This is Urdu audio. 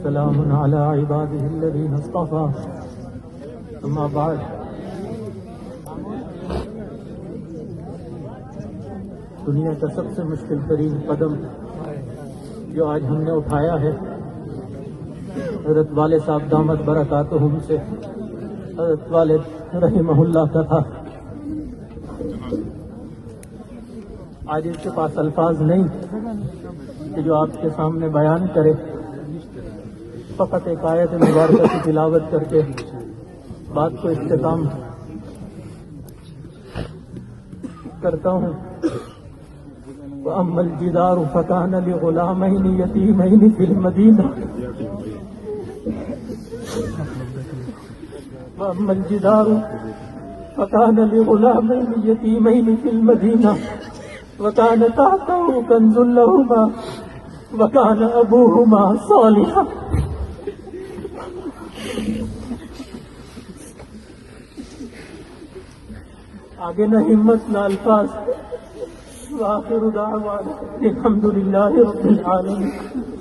وسلام على عباده الذين اصطفى اما بعد دنیا کا سب سے مشکل ترین قدم جو آج ہم نے اٹھایا ہے حضرت والد صاحب دامت برکاتہم سے حضرت والد رحمہ اللہ کا تھا. آج اس کے پاس الفاظ نہیں کہ جو آپ کے سامنے بیان کرے. فقط ایک آیت مبارکہ کی تلاوت کر کے بات کو اختتام کرتا ہوں. وَأَمَّا الْجِدَارُ فَكَانَ لِغُلَامَيْنِ يَتِيمَيْنِ فِي الْمَدِينَةِ وَأَمَّا الْجِدَارُ فَكَانَ لِغُلَامَيْنِ يَتِيمَيْنِ فِي الْمَدِينَةِ وَكَانَ تَحْتَهُ كَنْزٌ لَهُمَا وَكَانَ أَبُوهُمَا صَالِحًا. آگے نہ ہمت نہ الفاظ. وآخر دعوانا الحمد للہ رب العالمین.